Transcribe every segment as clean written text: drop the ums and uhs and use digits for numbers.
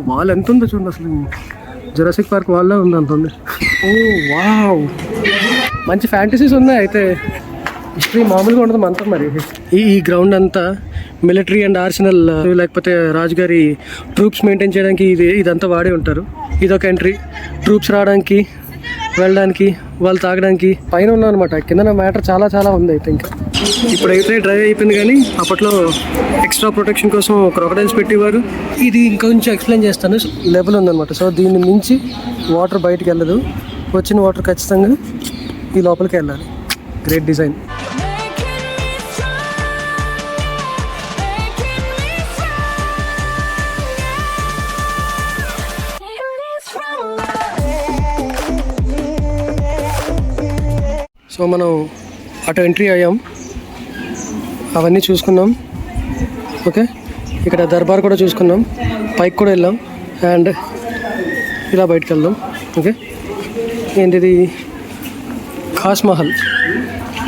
Wall ఎంత ఉందో చూడండి, అసలు జురాసిక్ పార్క్ వాళ్ళ ఉంది, అంత ఉంది. ఓ వావ్, మంచి ఫ్యాంటసీస్ ఉన్నాయి. అయితే హిస్టరీ మామూలుగా ఉండదు మనతో. మరి ఈ గ్రౌండ్ అంతా మిలిటరీ అండ్ ఆర్సనల్, లేకపోతే రాజుగారి ట్రూప్స్ మెయింటైన్ చేయడానికి ఇదంతా వాడే ఉంటారు. ఇదొక ఎంట్రీ, ట్రూప్స్ రావడానికి, వెళ్ళడానికి, వాళ్ళు తాగడానికి. పైన ఉన్నాం అనమాట, కింద మ్యాటర్ చాలా చాలా ఉంది. అయితే ఇంకా ఇప్పుడైతే డ్రైవ్ అయిపోయింది, కానీ అప్పట్లో ఎక్స్ట్రా ప్రొటెక్షన్ కోసం క్రొకడైల్స్ పెట్టేవారు. ఇది ఇంకొంచెం ఎక్స్ప్లెయిన్ చేస్తాను. లెవెల్ ఉందన్నమాట, సో దీన్ని మించి వాటర్ బయటికి వెళ్ళదు. వచ్చిన వాటర్ ఖచ్చితంగా ఈ లోపలికి వెళ్ళాలి. Great design. సో మనం అటు ఎంట్రీ అయ్యాం, అవన్నీ చూసుకున్నాం. ఓకే, ఇక్కడ దర్బార్ కూడా చూసుకున్నాం, పైకి కూడా వెళ్ళాం, అండ్ ఇలా బయటకు వెళ్దాం. ఓకే, ఏంటిది? Khas Mahal.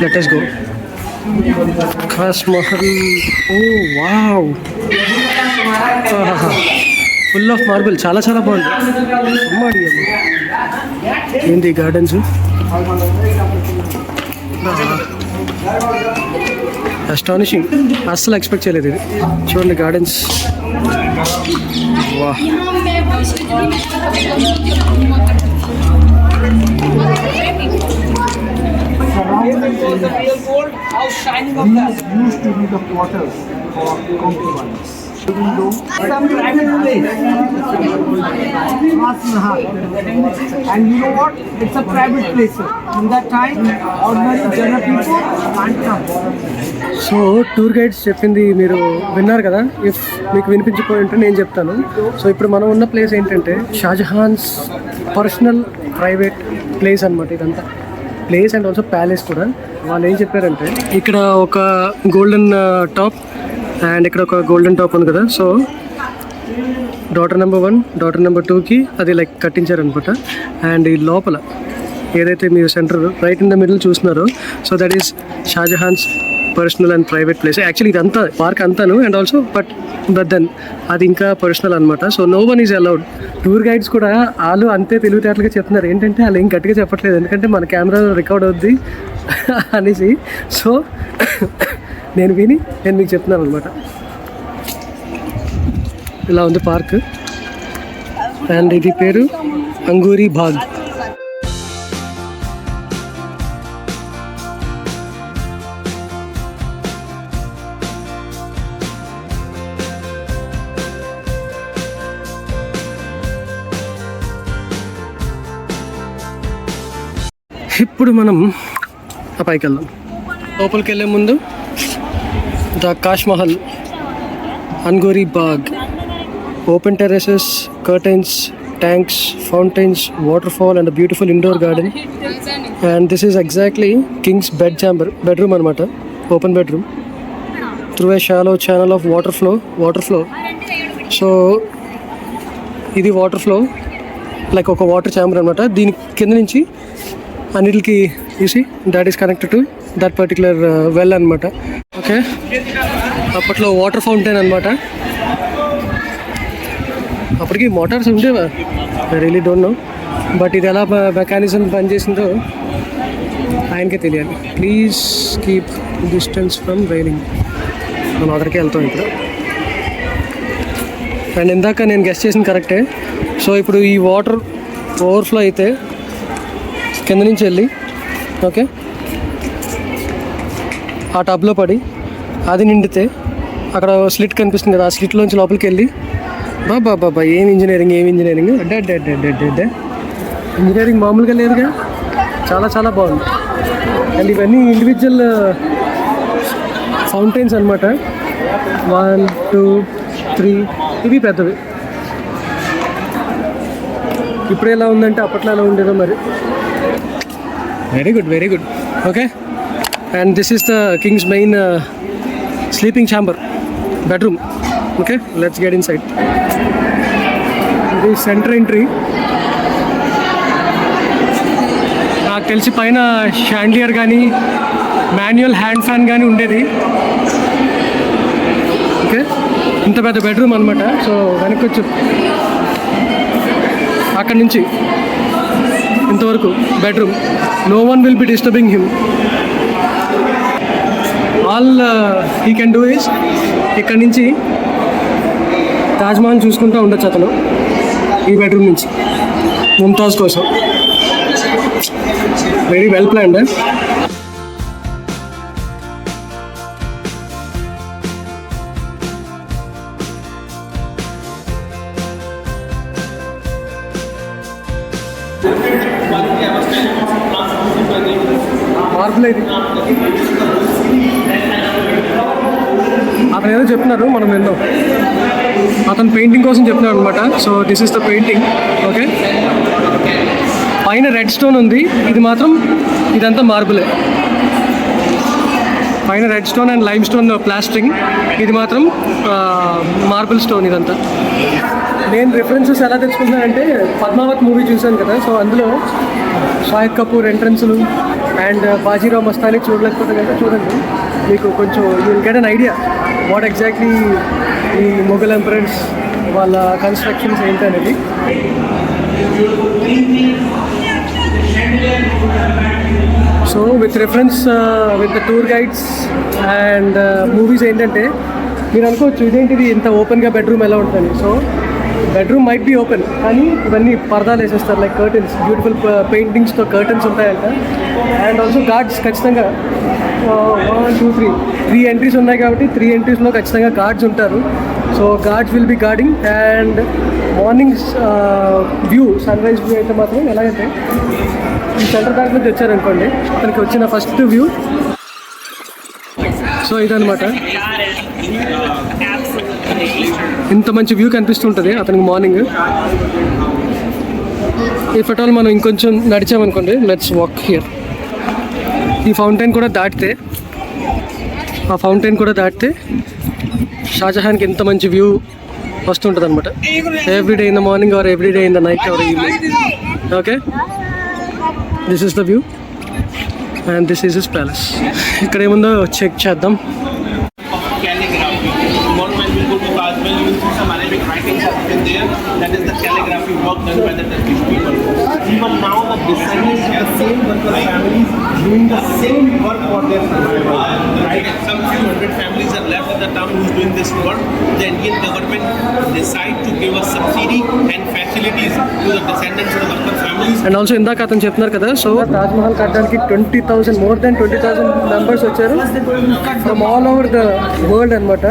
Let us go. Khas Mahal. Oh wow, full of marble, చాలా చాలా బాగుంది. అమ్మాడి ఏంటి గార్డెన్స్, అస్టానిషింగ్. అస్సలు ఎక్స్పెక్ట్ చేయలేదు ఇది. చూడండి గార్డెన్స్. వా, Some private place. And you know what? It's a private place. In that time, ordinary general people can't come. So tour guides చెప్పింది మీరు విన్నారు కదా. ఇఫ్ మీకు వినిపించిపోయి ఉంటే నేను చెప్తాను. సో ఇప్పుడు మనం ఉన్న ప్లేస్ ఏంటంటే షాజహాన్స్ పర్సనల్ ప్రైవేట్ ప్లేస్ అనమాట. ఇదంతా ప్లేస్ అండ్ ఆల్సో ప్యాలెస్ కూడా. వాళ్ళు ఏం చెప్పారంటే ఇక్కడ ఒక గోల్డెన్ టాప్ అండ్ ఇక్కడ ఒక గోల్డెన్ టాప్ ఉంది కదా. So daughter number 1, daughter number 2కి అది లైక్ కట్టించారనమాట. అండ్ ఈ లోపల ఏదైతే మీరు centre right in the middle చూస్తున్నారో, so that is Shahjahan's personal and private place. Actually ఇదంతా పార్క్ అంతాను, అండ్ ఆల్సో బట్ దెన్ అది ఇంకా పర్సనల్ అనమాట. So no one is allowed. Tour guides కూడా వాళ్ళు అంతే తెలివితేటలుగా చెప్తున్నారు. ఏంటంటే వాళ్ళు ఏం గట్టిగా చెప్పట్లేదు, ఎందుకంటే మన కెమెరా రికార్డ్ అవుద్ది అనేసి. సో నేను మీకు చెప్తున్నాను అనమాట. ఇలా ఉంది పార్క్, అండ్ ఇది పేరు అంగూరి బాగ్. ఇప్పుడు మనం ఆ పైకి వెళ్దాం. లోపలికి వెళ్ళే ముందు the Khas Mahal, Angoori Bagh, open terraces, curtains, tanks, fountains, waterfall and a beautiful indoor garden. And this is exactly king's bedroom anamata, open bedroom, through a shallow channel of water flow. So idi water flow like oka water chamber anamata. Dini kinda nunchi anilki, you see, that is connected to that particular well anamata. Okay, apatlo water fountain anamata. అప్పటికి motors ఉండేవా, I really don't know. But ఇది ఎలా mechanism పనిచేసిందో ఆయనకే తెలియాలి. Please keep distance from railing. మనం అక్కడికి వెళ్తాం ఇప్పుడు. అండ్ ఇందాక నేను గెస్ట్ చేసింది కరెక్టే. సో ఇప్పుడు ఈ వాటర్ ఓవర్ఫ్లో అయితే కింద నుంచి వెళ్ళి, ఓకే, ఆ టబ్లో పడి అది నిండితే అక్కడ స్లిట్ కనిపిస్తుంది కదా, ఆ స్లిట్లోంచి లోపలికి వెళ్ళి బాబా ఏం ఇంజనీరింగ్ అడ్డే ఇంజనీరింగ్ మామూలుగా లేదుగా, చాలా చాలా బాగుంది. అండ్ ఇవన్నీ ఇండివిజువల్ ఫౌంటైన్స్ అనమాట. 1, 2, 3 ఇవి పెద్దవి. ఇప్పుడు ఎలా ఉందంటే అప్పట్లో ఎలా ఉండేదో మరి. Very good. Okay, and this is the Kings main sleeping chamber, bedroom. Okay, let's get in side. ఇది సెంటర్ ఎంట్రీ. నాకు తెలిసి పైన షాండిలియర్ కానీ మాన్యువల్ హ్యాండ్ ఫ్యాన్ కానీ ఉండేది. ఇంత పెద్ద బెడ్రూమ్ అనమాట. సో వెనకొచ్చు అక్కడి నుంచి ఇంతవరకు bedroom. No one will be disturbing him. All he can do is ఇక్కడి నుంచి తాజ్మహల్ చూసుకుంటూ ఉండొచ్చు అతను ఈ బెడ్రూమ్ నుంచి ముంతాజ్ కోసం. Very well planned. మార్పులు ఇది. అతను ఏదో చెప్తున్నారు, మనం విన్నాం. అతను పెయింటింగ్ కోసం చెప్తున్నాడు అనమాట. So this is the painting. Okay, పైన రెడ్ స్టోన్ ఉంది, ఇది మాత్రం ఇదంతా మార్బులే. పైన red stone and lime stone plastering, ఇది మాత్రం మార్బుల్ స్టోన్ ఇదంతా. నేను రిఫరెన్సెస్ ఎలా తెలుసుకుంటున్నానంటే పద్మావత్ మూవీ చూశాను కదా, సో అందులో షాహిద్ కపూర్ ఎంట్రన్స్లు అండ్ బాజీరావ్ మస్తాని చూడలేకపోతే కనుక చూడండి, మీకు కొంచెం you will get an idea what exactly ఈ మొఘల్ ఎంపరర్స్ వాళ్ళ కన్స్ట్రక్షన్స్ ఏంటనేది. So with reference with the tour guides and movies ఏంటంటే మీరు అనుకోవచ్చు ఇదేంటిది ఇంత ఓపెన్గా బెడ్రూమ్ ఎలా ఉంటుంది. So bedroom might be open, కానీ ఇవన్నీ పరదాలు వేసేస్తారు, లైక్ కర్టన్స్, బ్యూటిఫుల్ పెయింటింగ్స్తో కర్టన్స్ ఉంటాయంట. అండ్ ఆల్సో గార్డ్స్ ఖచ్చితంగా 1 2 3 ఎంట్రీస్ ఉన్నాయి కాబట్టి 3 ఎంట్రీస్లో ఖచ్చితంగా గార్డ్స్ ఉంటారు. So guards will be guarding. And morning view, sunrise view అయితే మాత్రం ఎలాగంటే ఈ సెంటర్ బ్యాంక్ నుంచి వచ్చారనుకోండి, అతనికి వచ్చిన ఫస్ట్ వ్యూ సో ఇదనమాట. ఇంత మంచి వ్యూ కనిపిస్తుంటుంది అతనికి మార్నింగ్. ఇఫ్ అట్ ఆల్ మనం ఇంకొంచెం నడిచామనుకోండి, లెట్స్ వాక్ హియర్. ఈ ఫౌంటైన్ కూడా దాటితే, ఆ ఫౌంటైన్ కూడా దాటితే షాజహాన్కి ఎంత మంచి వ్యూ వస్తుంటుంది అనమాట. Everyday in the morning or everyday in the night or evening. Okay, this is the view and this is his palace. ఇక్కడ ఏముందో చెక్ చేద్దాం. That is the calligraphy work done by the Turkish people. Even now, the descendants of the same worker families doing the same work for their survival. Right? Some few hundred families are left in the town who's doing this work. The Indian government decide to give a subsidy and facilities to the descendants of the worker families. And also ఇందాక అతను చెప్తున్నారు కదా, so Taj Mahal కట్టడానికి 20,000 more than 20,000 members వచ్చారు from all over the world అనమాట.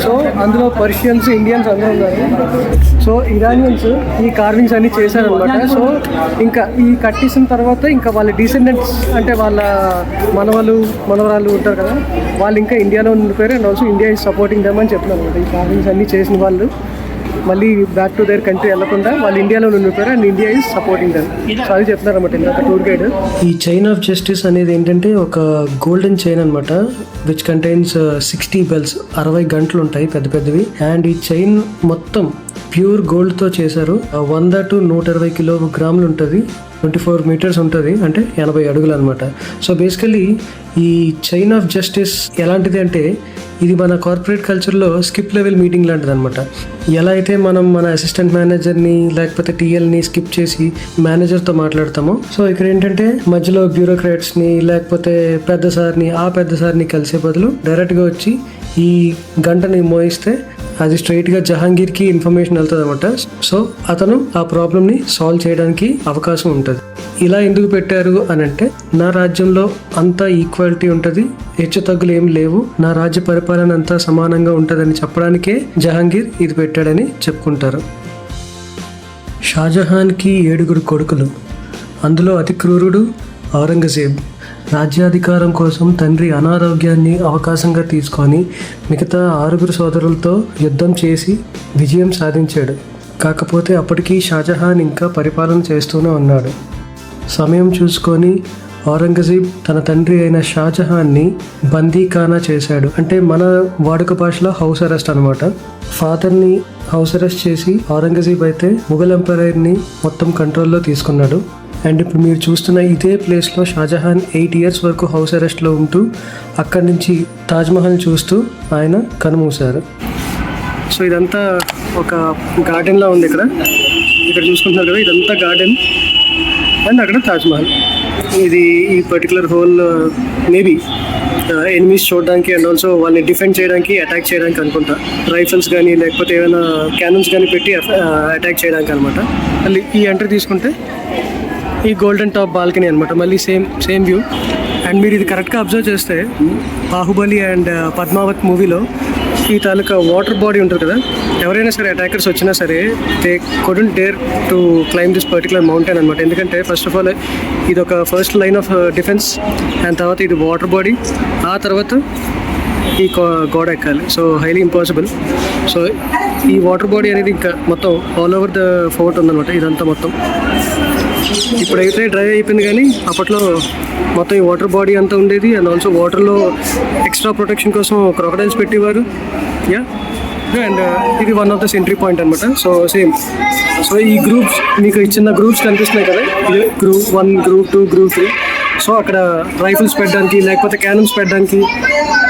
So అందులో Persians, Indians అందరూ ఉన్నారు. సో ఇరానియన్స్ ఈ కార్వింగ్స్ అన్ని చేశారనమాట. సో ఇంకా ఈ కట్టేసిన తర్వాత ఇంకా వాళ్ళ డిసెండెంట్స్ అంటే వాళ్ళ మనవరాలు ఉంటారు కదా, వాళ్ళు ఇంకా ఇండియాలో ఉండిపోయారు. And also India is supporting them అని చెప్తున్నారు అనమాట. ఈ కార్వింగ్స్ అన్ని చేసిన వాళ్ళు మళ్ళీ బ్యాక్ టు దేర్ కంట్రీ వెళ్ళకుండా వాళ్ళు ఇండియాలో ఉండిపోయారు and India is supporting them. So అది చెప్తున్నారు అనమాట ఇందాక టూర్ గైడ్. ఈ చైన్ ఆఫ్ జస్టిస్ అనేది ఏంటంటే ఒక గోల్డెన్ చైన్ అనమాట, విచ్ కంటైన్స్ 60 బెల్స్, 60 గంటలు ఉంటాయి పెద్ద పెద్దవి. అండ్ ఈ చైన్ మొత్తం ప్యూర్ గోల్డ్తో చేశారు. 100 to 120 కిలోగ్రాములు ఉంటుంది, 24 మీటర్స్ ఉంటుంది, అంటే 80 అడుగులు అనమాట. సో బేసికలీ ఈ చైన్ ఆఫ్ జస్టిస్ ఎలాంటిది అంటే ఇది మన కార్పొరేట్ కల్చర్లో స్కిప్ లెవెల్ మీటింగ్ లాంటిది అనమాట. ఎలా అయితే మనం మన అసిస్టెంట్ మేనేజర్ని లేకపోతే టీఎల్ని స్కిప్ చేసి మేనేజర్తో మాట్లాడతామో, సో ఇక్కడ ఏంటంటే మధ్యలో బ్యూరోక్రాట్స్ని లేకపోతే పెద్ద సార్ని కలిసే బదులు డైరెక్ట్గా వచ్చి ఈ గంటని మోయిస్తే అది స్ట్రైట్గా జహాంగీర్కి ఇన్ఫర్మేషన్ వెళ్తుంది అనమాట. సో అతను ఆ ప్రాబ్లమ్ని సాల్వ్ చేయడానికి అవకాశం ఉంటుంది. ఇలా ఎందుకు పెట్టారు అని అంటే, నా రాజ్యంలో అంతా ఈక్వాలిటీ ఉంటుంది, హెచ్చు తగ్గులు ఏమి లేవు, నా రాజ్య పరిపాలన అంతా సమానంగా ఉంటుందని చెప్పడానికే జహాంగీర్ ఇది పెట్టాడని చెప్పుకుంటారు. షాజహాన్కి 7 కొడుకులు, అందులో అతి క్రూరుడు ఔరంగజేబ్. రాజ్యాధికారం కోసం తండ్రి అనారోగ్యాన్ని అవకాశంగా తీసుకొని మిగతా 6 సోదరులతో యుద్ధం చేసి విజయం సాధించాడు. కాకపోతే అప్పటికీ షాజహాన్ ఇంకా పరిపాలన చేస్తూనే ఉన్నాడు. సమయం చూసుకొని ఔరంగజేబ్ తన తండ్రి అయిన షాజహాన్ని బందీఖానా చేశాడు. అంటే మన వాడుక భాషలో హౌస్ అరెస్ట్ అనమాట. ఫాదర్ని హౌస్ అరెస్ట్ చేసి ఔరంగజేబ్ అయితే ముఘల్ ఎంపైర్ని మొత్తం కంట్రోల్లో తీసుకున్నాడు. అండ్ ఇప్పుడు మీరు చూస్తున్న ఇదే ప్లేస్లో షాజహాన్ 8 years వరకు హౌస్ అరెస్ట్లో ఉంటూ అక్కడి నుంచి తాజ్మహల్ చూస్తూ ఆయన కనుమూశారు. సో ఇదంతా ఒక గార్డెన్లా ఉంది ఇక్కడ చూసుకుంటున్నారు కదా, ఇదంతా గార్డెన్ అండ్ అక్కడ తాజ్మహల్. ఇది ఈ పర్టికులర్ హోల్ మేబీ ఎనిమీస్ చూడడానికి అండ్ ఆల్సో వాళ్ళని డిఫెండ్ చేయడానికి, అటాక్ చేయడానికి అనుకుంటా. రైఫిల్స్ కానీ లేకపోతే ఏమైనా క్యానన్స్ కానీ పెట్టి అటాక్ చేయడానికి అనమాట. మళ్ళీ ఈ ఎంట్రీ తీసుకుంటే ఈ గోల్డెన్ టాప్ బాల్కనీ అనమాట. మళ్ళీ సేమ్ వ్యూ. అండ్ మీరు ఇది కరెక్ట్గా అబ్జర్వ్ చేస్తే బాహుబలి అండ్ పద్మావత్ మూవీలో ఈ తాలూకా వాటర్ బాడీ ఉంటుంది కదా, ఎవరైనా సరే అటాకర్స్ వచ్చినా సరే they couldn't dare to claim this particular mountain అనమాట. ఎందుకంటే ఫస్ట్ ఆఫ్ ఆల్ ఇది ఒక first line of defence, and తర్వాత ఇది వాటర్ బాడీ, ఆ తర్వాత ఈ గోడ ఎక్కాలి. So highly impossible. సో ఈ వాటర్ బాడీ అనేది ఇంకా మొత్తం ఆల్ ఓవర్ ద ఫోర్ట్ ఉందన్నమాట. ఇదంతా మొత్తం ఇప్పుడైతే డ్రై అయిపోయింది, కానీ అప్పట్లో మొత్తం ఈ వాటర్ బాడీ అంతా ఉండేది. అండ్ ఆల్సో వాటర్లో ఎక్స్ట్రా ప్రొటెక్షన్ కోసం క్రొకడైల్స్ పెట్టేవారు. అండ్ ఇది one of the sentry point అనమాట. So same. సో ఈ గ్రూప్స్ మీకు చిన్న గ్రూప్స్ కనిపిస్తున్నాయి కదా, ఇది గ్రూప్ 1, గ్రూప్ 2, గ్రూప్ 3. సో అక్కడ రైఫిల్స్ పెట్టడానికి లేకపోతే క్యానన్స్ పెట్టడానికి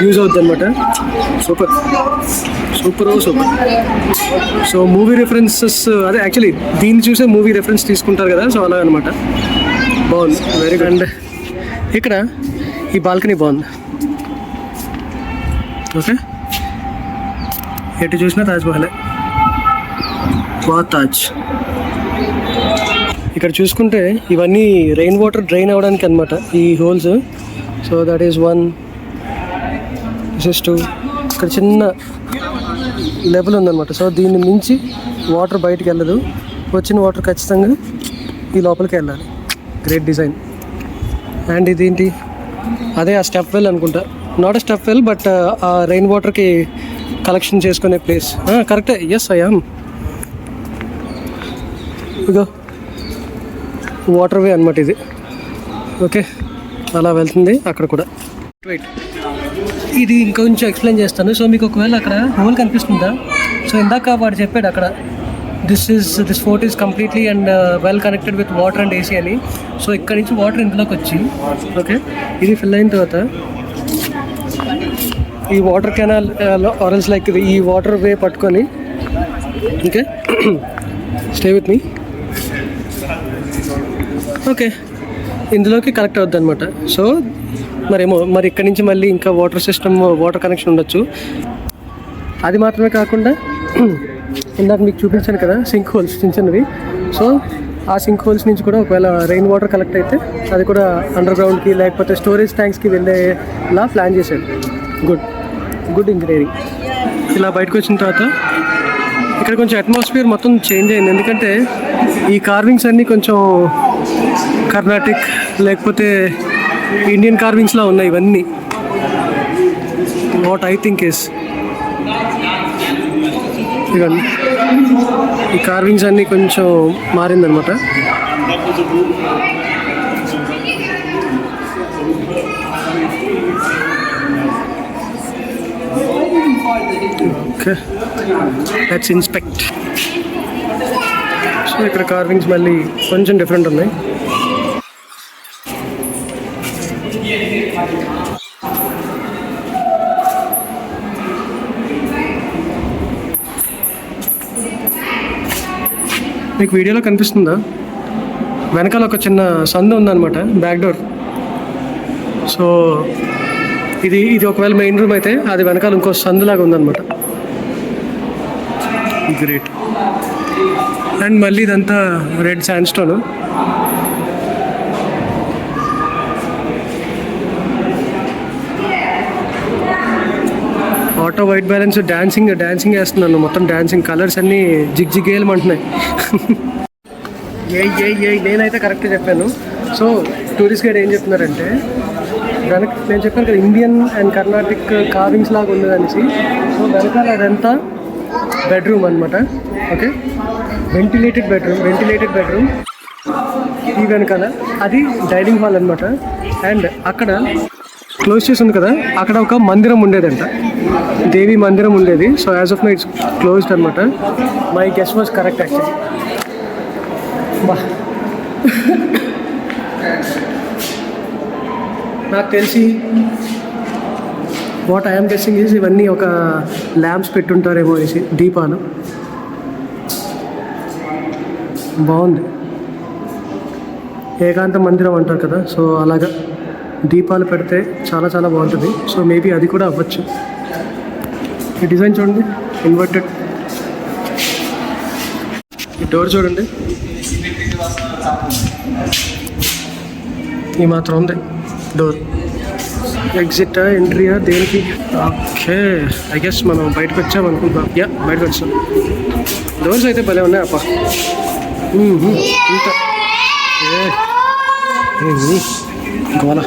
యూజ్ అవుతుంది అనమాట. సూపర్. సో మూవీ రెఫరెన్సెస్ అదే యాక్చువల్లీ దీన్ని చూసే మూవీ రెఫరెన్స్ తీసుకుంటారు కదా, సో అలా అనమాట. బాగుంది, వెరీ గుడ్. అండ్ ఇక్కడ ఈ బాల్కనీ బాగుంది. ఓకే, ఎటు చూసినా తాజ్మహలే, తాజ్. ఇక్కడ చూసుకుంటే ఇవన్నీ రెయిన్ వాటర్ డ్రైన్ అవ్వడానికి అనమాట ఈ holes. So that is 1, this is 2. ఇక్కడ చిన్న లెవెల్ ఉందన్నమాట. సో దీన్ని మించి వాటర్ బయటికి వెళ్ళదు, వచ్చిన వాటర్ ఖచ్చితంగా ఈ లోపలికి వెళ్ళాలి. Great design. అండ్ ఇదేంటి, అదే ఆ స్టెప్ వెల్ అనుకుంటా. Not a step well but ఆ రెయిన్ వాటర్కి కలెక్షన్ చేసుకునే ప్లేస్. కరెక్టే, ఎస్ ఐ యామ్. ఇదో వాటర్ వే అనమాట ఇది. ఓకే, అలా వెళ్తుంది అక్కడ కూడా. వెయిట్, ఇది ఇంకొంచెం ఎక్స్ప్లెయిన్ చేస్తాను. సో మీకు ఒకవేళ అక్కడ హోల్ కనిపిస్తుందా? సో ఇందాక వాడు చెప్పాడు అక్కడ this fort is completely and well connected with water and AC అని. సో ఇక్కడ నుంచి వాటర్ ఇందులోకి వచ్చి, ఓకే, ఇది ఫిల్ అయిన తర్వాత ఈ వాటర్ కెనాల్ ఆరెంజ్ లైక్ ఈ వాటర్ వే పట్టుకొని, okay, stay with me, okay, ఇందులోకి కనెక్ట్ అవుద్ది అనమాట. సో మరి ఇక్కడి నుంచి మళ్ళీ ఇంకా వాటర్ కనెక్షన్ ఉండొచ్చు. అది మాత్రమే కాకుండా ఇందాక మీకు చూపించాను కదా సింక్ హోల్స్ చిన్నవి. సో ఆ సింక్ హోల్స్ నుంచి కూడా ఒకవేళ రెయిన్ వాటర్ కలెక్ట్ అయితే అది కూడా అండర్ గ్రౌండ్కి లేకపోతే స్టోరేజ్ ట్యాంక్స్కి వెళ్ళేలా ప్లాన్ చేశాడు. Good engineering. ఇలా బయటకు వచ్చిన తర్వాత ఇక్కడ కొంచెం అట్మాస్ఫియర్ మొత్తం చేంజ్ అయింది. ఎందుకంటే ఈ కార్వింగ్స్ అన్నీ కొంచెం కర్ణాటిక్ లేకపోతే ఇండియన్ కార్వింగ్స్లా ఉన్నాయి ఇవన్నీ. వాట్ ఐ థింక్ ఇస్ ఇవన్నీ ఈ కార్వింగ్స్ అన్నీ కొంచెం మారిందనమాట. Okay, let's inspect. సో ఇక్కడ కార్వింగ్స్ మళ్ళీ కొంచెం డిఫరెంట్ ఉన్నాయి. మీకు వీడియోలో కనిపిస్తుందా? వెనకాల ఒక చిన్న సందు ఉందన్నమాట, బ్యాక్ డోర్. సో ఇది ఒకవేళ మెయిన్ రూమ్ అయితే అది వెనకాల ఇంకో సందులాగా ఉందన్నమాట. గ్రేట్. అండ్ మళ్ళీ ఇదంతా red sand stone. Auto white balance dancing వేస్తున్నాను. మొత్తం డాన్సింగ్ కలర్స్ అన్నీ జిగ్జిగేయమంటున్నాయి. నేనైతే కరెక్ట్గా చెప్పాను. సో టూరిస్ట్ గైడ్ ఏం చెప్తున్నారంటే, నేను చెప్పాను కదా ఇండియన్ అండ్ కర్ణాటిక్ కార్వింగ్స్ లాగా ఉన్నదనేసి. సో వెనకాల అదంతా బెడ్రూమ్ అనమాట. Okay, ventilated bedroom. ఈ వెనకాల అది డైనింగ్ హాల్ అనమాట. అండ్ అక్కడ క్లోజ్ చేసి ఉంది కదా, అక్కడ ఒక మందిరం ఉండేదంట, దేవి మందిరం ఉండేది. So as of now it's closed అనమాట. My guess was correct actually. బా, నాకు తెలిసి వాట్ ఐఎమ్ గెస్సింగ్ ఈజ్ ఇవన్నీ ఒక ల్యాంప్స్ పెట్టుంటారేమో వేసి దీపాలు. బాగుంది, ఏకాంత మందిరం అంటారు కదా, సో అలాగా దీపాలు పెడితే చాలా చాలా బాగుంటుంది. సో మేబీ అది కూడా అవ్వచ్చు. ఈ డిజైన్ చూడండి, ఇన్వర్టెడ్. ఈ డోర్ చూడండి, ఈ మాత్రం ఉంది డోర్. ఎగ్జిట్ ఎంట్రీయా దేనికి? ఓకే, ఐ గెస్ మనం బయటకు వచ్చాం అనుకుంటాం. యా, బయటకు వచ్చాం. డోర్స్ అయితే భలే ఉన్నాయి అప్ప. ఇంత గోల.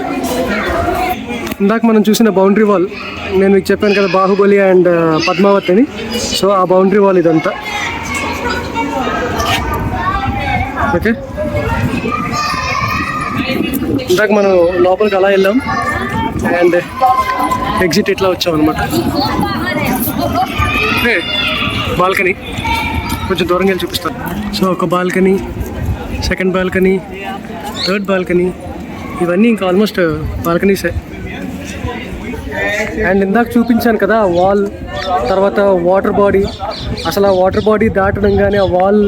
ఇందాక మనం చూసిన బౌండరీ వాల్, నేను మీకు చెప్పాను కదా బాహుబలి అండ్ పద్మావతి అని. సో ఆ బౌండరీ వాల్ ఇదంతా. ఓకే, ఇందాక మనం లోపలికి అలా వెళ్ళాం అండ్ ఎగ్జిట్ ఇట్లా వచ్చాం అనమాట. బాల్కనీ కొంచెం దూరంగా వెళ్ళి చూపిస్తాను. సో ఒక balcony, second balcony, third balcony, ఇవన్నీ ఇంకా ఆల్మోస్ట్ బాల్కనీసే. అండ్ ఇందాక చూపించాను కదా వాల్, తర్వాత వాటర్ బాడీ. అసలు ఆ వాటర్ బాడీ దాటడం కానీ ఆ వాల్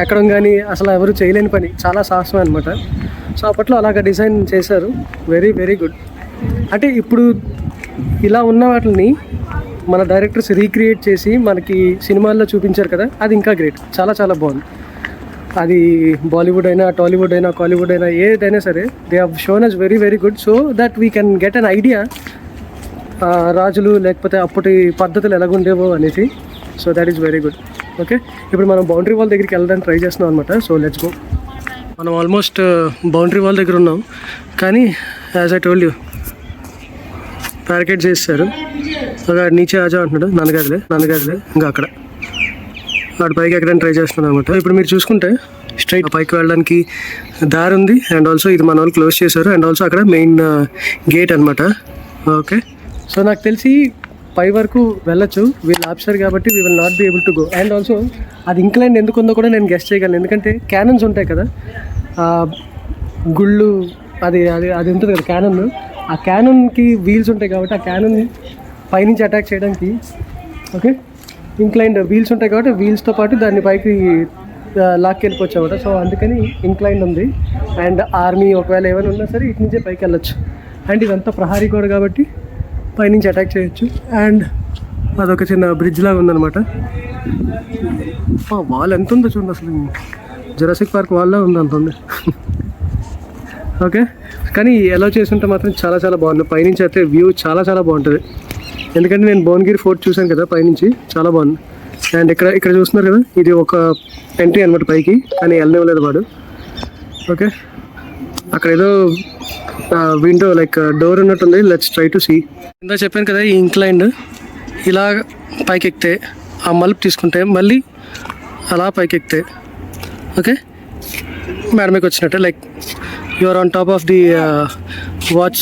ఎక్కడం కానీ అసలు ఎవరు చేయలేని పని, చాలా సాహసమే అనమాట. సో అప్పట్లో అలాగ డిజైన్ చేశారు. Very very good. అంటే ఇప్పుడు ఇలా ఉన్న వాటిని మన డైరెక్టర్స్ రీక్రియేట్ చేసి మనకి సినిమాల్లో చూపించారు కదా, అది ఇంకా గ్రేట్. చాలా చాలా బాగుంది. అది బాలీవుడ్ అయినా, టాలీవుడ్ అయినా, కాలీవుడ్ అయినా, ఏదైనా సరే they have shown us very very good. So that we can get an idea రాజులు లేకపోతే అప్పటి పద్ధతులు ఎలాగుండేవో అనేసి. So that is very good. Okay, ఇప్పుడు మనం బౌండరీ వాల్ దగ్గరికి వెళ్ళడానికి ట్రై చేస్తున్నాం అనమాట. So let's go. మనం ఆల్మోస్ట్ బౌండరీ వాల్ దగ్గర ఉన్నాం, కానీ as I told you barricade చేస్తారు. ఒక నీచే ఆజా అంటున్నాడు, నన్నగదిలే ఇంకా అక్కడ వాటి పైకి ఎక్కడానికి ట్రై చేస్తున్నాను అనమాట. ఇప్పుడు మీరు చూసుకుంటే స్ట్రైట్ పైకి వెళ్ళడానికి దారి ఉంది. అండ్ ఆల్సో ఇది మన వాళ్ళు క్లోజ్ చేశారు. అండ్ ఆల్సో అక్కడ మెయిన్ గేట్ అనమాట. ఓకే, సో నాకు తెలిసి పై వరకు వెళ్ళొచ్చు, వీళ్ళు ఆఫీసర్ కాబట్టి we will not be able to go. And also అది ఇంక్లైన్ ఎందుకు ఉందో కూడా నేను గెస్ట్ చేయగలను, ఎందుకంటే క్యానన్స్ ఉంటాయి కదా, గుళ్ళు, అది అది అది ఉంటుంది కదా క్యానన్. ఆ క్యానన్కి వీల్స్ ఉంటాయి కాబట్టి ఆ క్యానన్ పైనుంచి అటాక్ చేయడానికి ఓకే ఇంక్లైన్డ్ వీల్స్ ఉంటాయి కాబట్టి వీల్స్తో పాటు దాన్ని పైకి లాక్కెళ్ళిపోవచ్చు అనమాట. సో అందుకని ఇంక్లైన్ ఉంది. అండ్ ఆర్మీ ఒకవేళ ఏమైనా ఉన్నా సరే ఇటు నుంచే పైకి వెళ్ళొచ్చు. అండ్ ఇదంతా ప్రహారీ కూడా కాబట్టి పైనుంచి అటాక్ చేయొచ్చు. అండ్ అదొక చిన్న బ్రిడ్జ్ లాగా ఉందన్నమాట. వాల్ ఎంత ఉందో చూడండి, అసలు జురాసిక్ పార్క్ వాళ్ళ ఉంది, అంత ఉంది. ఓకే, కానీ ఎలా చేసుంటే మాత్రం చాలా చాలా బాగుంది. పైనుంచి అయితే వ్యూ చాలా చాలా బాగుంటుంది. ఎందుకంటే నేను భువనగిరి ఫోర్ట్ చూశాను కదా పైనుంచి, చాలా బాగుంది. అండ్ ఇక్కడ చూస్తున్నారు కదా, ఇది ఒక ఎంట్రీ అనమాట పైకి, కానీ వెళ్ళనివ్వలేదు వాడు. ఓకే, అక్కడ ఏదో విండో లైక్ డోర్ ఉన్నట్టుంది. Let's try to see. ఇందా చెప్పాను కదా, ఈ ఇంక్లైన్డ్ ఇలా పైకి ఎక్కితే, ఆ మలుపు తీసుకుంటే మళ్ళీ అలా పైకి ఎక్కితే ఓకే మేడ మీకు వచ్చినట్టే, like you are on top of the watch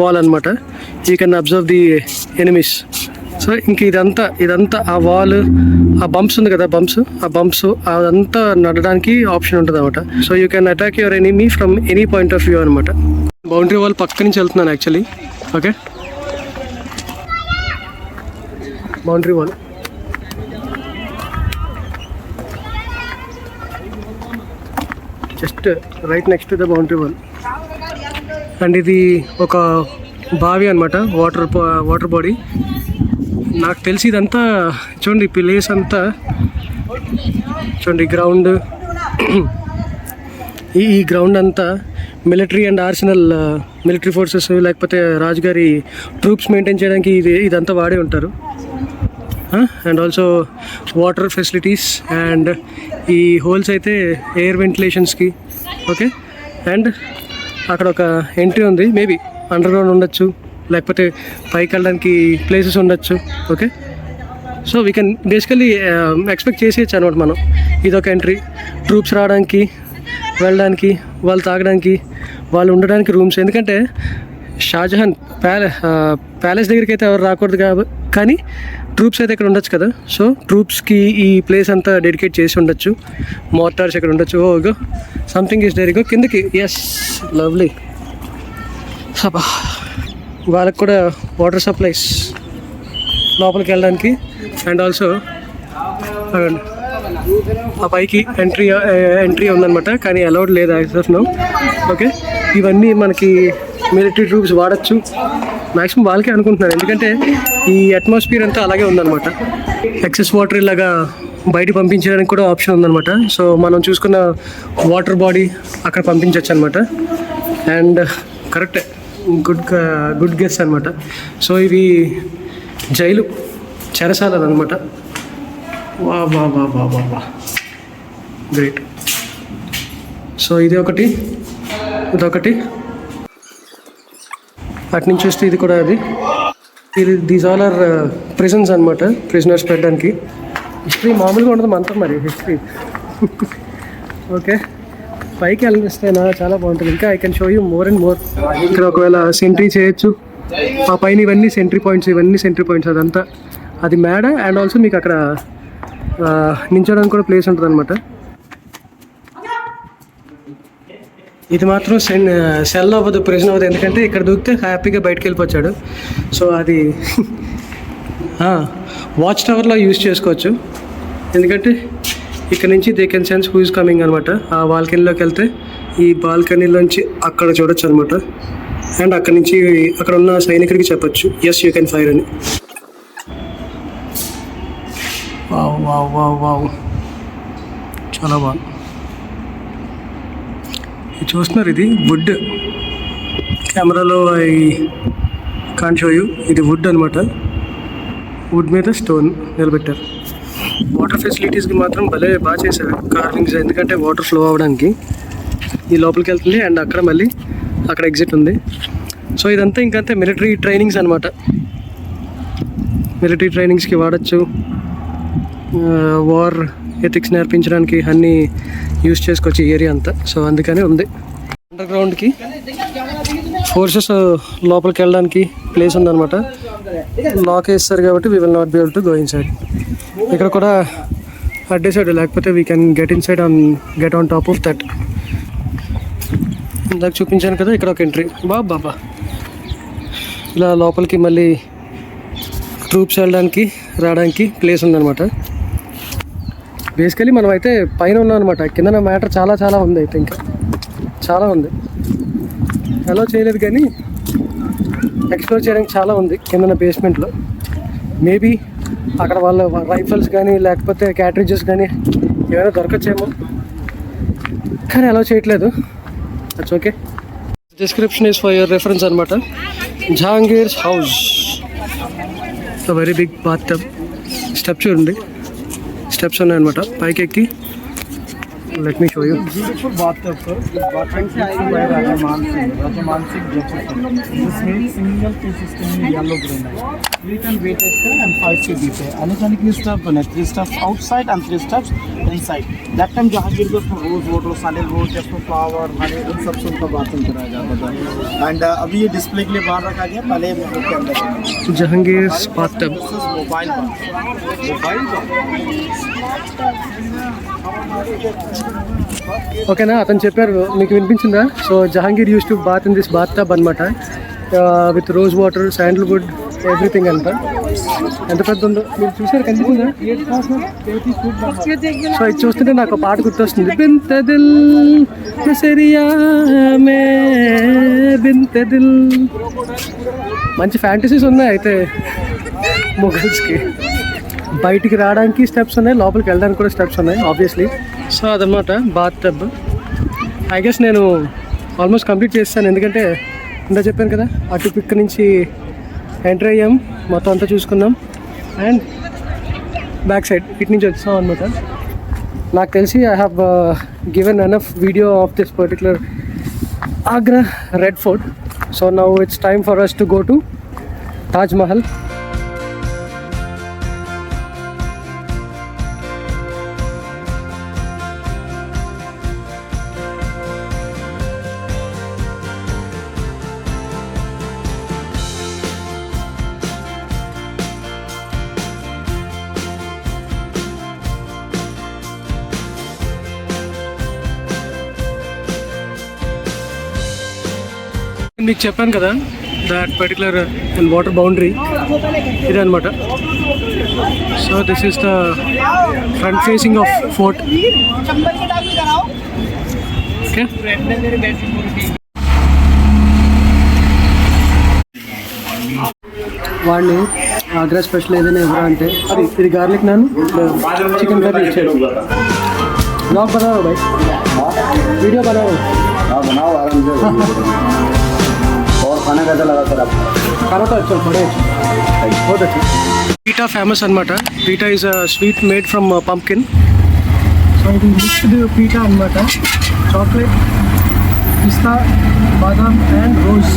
wall అనమాట. You can observe the enemies. So ఇంక ఇదంతా ఆ వాల్, ఆ బంప్స్ ఉంది కదా, ఆ బంప్స్ అదంతా నడడానికి ఆప్షన్ ఉంటుంది అనమాట. So you can attack your enemy from any point of view అనమాట. బౌండరీ వాల్ పక్క నుంచి వెళ్తున్నాను actually. Okay, boundary wall just right next to the boundary wall. And ఇది ఒక బావి అనమాట, వాటర్ బాడీ. నాకు తెలిసి ఇదంతా చూడండి, ప్లేస్ అంతా చూడండి, గ్రౌండ్, ఈ గ్రౌండ్ అంతా military and arsenal, military forces లేకపోతే రాజుగారి ట్రూప్స్ మెయింటైన్ చేయడానికి ఇదంతా వాడే ఉంటారు. And also water facilities. And ఈ హోల్స్ అయితే ఎయిర్ వెంటిలేషన్స్కి. ఓకే, అండ్ అక్కడ ఒక ఎంట్రీ ఉంది, మేబీ అండర్ గ్రౌండ్ ఉండొచ్చు, లేకపోతే పైకి వెళ్ళడానికి ప్లేసెస్ ఉండొచ్చు. Okay, so we can basically expect చేసేయచ్చు అనమాట మనం. ఇదొక ఎంట్రీ, ట్రూప్స్ రావడానికి, వెళ్ళడానికి, వాళ్ళు తాగడానికి, వాళ్ళు ఉండడానికి రూమ్స్. ఎందుకంటే షాజహాన్ ప్యాలెస్ దగ్గరికి అయితే ఎవరు రాకూడదు కానీ ట్రూప్స్ అయితే ఇక్కడ ఉండొచ్చు కదా. సో ట్రూప్స్కి ఈ ప్లేస్ అంతా డెడికేట్ చేసి ఉండొచ్చు. మోటార్స్ ఇక్కడ ఉండొచ్చు. ఓగో సంథింగ్ ఈస్ దేర్. ఇగో కిందకి. Yes, lovely. సబా వాళ్ళకి కూడా వాటర్ సప్లైస్ లోపలికి వెళ్ళడానికి. అండ్ ఆల్సో ఆ పైకి ఎంట్రీ ఉందన్నమాట, కానీ అలౌడ్ లేదు యాజ్ ఆఫ్ నౌ. ఓకే, ఇవన్నీ మనకి మిలిటరీ ట్రూప్స్ వాడచ్చు మ్యాక్సిమం వాళ్ళకే అనుకుంటున్నారు, ఎందుకంటే ఈ అట్మాస్ఫియర్ అంతా అలాగే ఉందన్నమాట. ఎక్సెస్ వాటర్ ఇలాగా బయట పంపించడానికి కూడా ఆప్షన్ ఉందన్నమాట. సో మనం చూసుకున్న వాటర్ బాడీ అక్కడ పంపించవచ్చు అనమాట. అండ్ కరెక్ట్, గుడ్ గెస్ అనమాట. సో ఇవి జైలు చెరసాలలు అనమాట. వా వా వా వా వా వా గ్రేట్. సో ఇదొకటి, అటు నుంచి చూస్తే ఇది కూడా అది. దీస్ ఆల్ ఆర్ ప్రిజన్స్ అనమాట, ప్రిజనర్స్ పెట్టడానికి. హిస్టరీ మామూలుగా ఉండదు మనతో మరి హిస్టరీ. ఓకే, పైకి వెళ్ళిస్తేనా చాలా బాగుంటుంది. ఇంకా I can show you more and more. ఇక్కడ ఒకవేళ సెంట్రీ చేయొచ్చు, ఆ పైన ఇవన్నీ సెంట్రీ పాయింట్స్, అదంతా అది మేడ. అండ్ ఆల్సో మీకు అక్కడ నించోడానికి కూడా ప్లేస్ ఉంటుంది అనమాట. ఇది మాత్రం సెల్ అవ్వదు, ప్రెజెంట్ అవ్వదు, ఎందుకంటే ఇక్కడ దూకితే హ్యాపీగా బయటకు వెళ్ళిపోవచ్చాడు. సో అది వాచ్ టవర్లో యూజ్ చేసుకోవచ్చు, ఎందుకంటే ఇక్కడ నుంచి they can sense who is coming అనమాట. ఆ బాల్కనీలోకి వెళ్తే ఈ బాల్కనీలోంచి అక్కడ చూడొచ్చు అనమాట. అండ్ అక్కడ నుంచి అక్కడ ఉన్న సైనికుడికి చెప్పొచ్చు ఎస్ యూ కెన్ ఫైర్ అని. వావ్ వావ్ వావ్ వావ్, చాలా బాగుంది. ఇది చూస్తున్నారు, ఇది వుడ్. కెమెరాలో ఐ కాంట్ షో యూ. ఇది వుడ్ అనమాట, వుడ్ మీద స్టోన్ నిలబెట్టారు. వాటర్ ఫెసిలిటీస్కి మాత్రం భలే బాగా చేశారు కార్వింగ్స్, ఎందుకంటే వాటర్ ఫ్లో అవ్వడానికి. ఈ లోపలికి వెళ్తుంది అండ్ అక్కడ మళ్ళీ అక్కడ ఎగ్జిట్ ఉంది. సో ఇదంతా ఇంకంతే మిలిటరీ ట్రైనింగ్స్ అనమాట. మిలిటరీ ట్రైనింగ్స్కి వాడచ్చు, వార్ ఎథిక్స్ నేర్పించడానికి అన్నీ యూజ్ చేసుకోవచ్చు ఈ ఏరియా అంతా. సో అందుకనే ఉంది. అండర్ గ్రౌండ్కి ఫోర్సెస్ లోపలికి వెళ్ళడానికి ప్లేస్ ఉందన్నమాట. లాక్ వేస్తారు కాబట్టి we will not be able to go in side. ఇక్కడ కూడా అడ్డేసాడు, లేకపోతే we can get in side and get on top of that. ఇందాక చూపించాను కదా, ఇక్కడ ఒక ఎంట్రీ. బాబా ఇలా లోపలికి మళ్ళీ ట్రూప్స్ వెళ్ళడానికి రావడానికి ప్లేస్ ఉందన్నమాట. బేసికలీ మనం అయితే పైన ఉన్నాం అనమాట, కింద మ్యాటర్ చాలా చాలా ఉంది. అయితే ఇంకా చాలా ఉంది, అలా చేయలేదు కానీ ఎక్స్ప్లోర్ చేయడానికి చాలా ఉంది కింద బేస్మెంట్లో. మేబీ అక్కడ వాళ్ళ రైఫల్స్ కానీ లేకపోతే క్యాట్రిడ్జెస్ కానీ ఏమైనా దొరకచ్చేమో, కానీ అలా చేయట్లేదు. That's okay. Description is for your reference అనమాట. Jahangir's house, very big bath tub. Step చూడండి, స్టెప్స్ ఉన్నాయన్నమాట పైకి ఎక్కి. Let me show you. Beautiful bathtub, sir. This bathtub is by Rajaman Singh Joseph. This means single piece system in yellow green. 3 ton weight is there and 5 feet deep है. Anusanik is step बने 3 steps outside and 3 steps inside. That time Jahangir को rose water, sandalwood, jasmine flower, honey इन सब से उनका bathroom कराया जाता था. And अभी ये डिस्प्ले के लिए बाहर रखा गया, पहले महल के अंदर. Jahangir's bathtub. Mobile ఓకేనా, అతను చెప్పారు, మీకు వినిపించిందా? So Jahangir used to bath in this bath tub అనమాట, with rose water, sandalwood, everything అంతా. ఎంత పెద్ద ఉందో మీరు చూసారు, కనిపిస్తుందా? సో ఇది చూస్తుంటే నాకు పాట గుర్తొస్తుంది, బింత దిల్ నసరియా మే బింత దిల్. మంచి ఫ్యాంటసీస్ ఉన్నాయి అయితే మొగల్స్కి. బయటికి రావడానికి స్టెప్స్ ఉన్నాయి, లోపలికి వెళ్ళడానికి కూడా స్టెప్స్ ఉన్నాయి ఆబ్వియస్లీ. సో అదనమాట బాత్ టబ్. ఐ గెస్ నేను ఆల్మోస్ట్ కంప్లీట్ చేస్తాను, ఎందుకంటే ఇందా చెప్పాను కదా, అటు పిక్ నుంచి ఎంటర్ అయ్యాం, మొత్తం అంతా చూసుకున్నాం. అండ్ బ్యాక్ సైడ్ ఇటు నుంచి వచ్చాం అనమాట. నాకు తెలిసి I have given enough video of this particular Agra Red Fort. So now it's time for us to go to Taj Mahal. మీకు చెప్పాను కదా, that particular water boundary. ఇది అనమాట. So this is the front facing of fort. Okay. వాడిని Agra special ఏదైనా ఎవరా అంటే ఇది గార్లిక్ నాన్ చికెన్ కర్రీ ఇచ్చాడు. ब्लॉग बनाओ भाई, वीडियो बनाओ. हाँ बनाओ आराम से. और खाना कैसा लगा सर आपको? खाना तो अच्छा, बड़े बहुत अच्छा. पीटा फेमस అనమాట. PETA is a sweet made from pumpkin. So ఇది మిక్స్డ్ పీటా అనమాట. Chocolate, pista, badam and rose.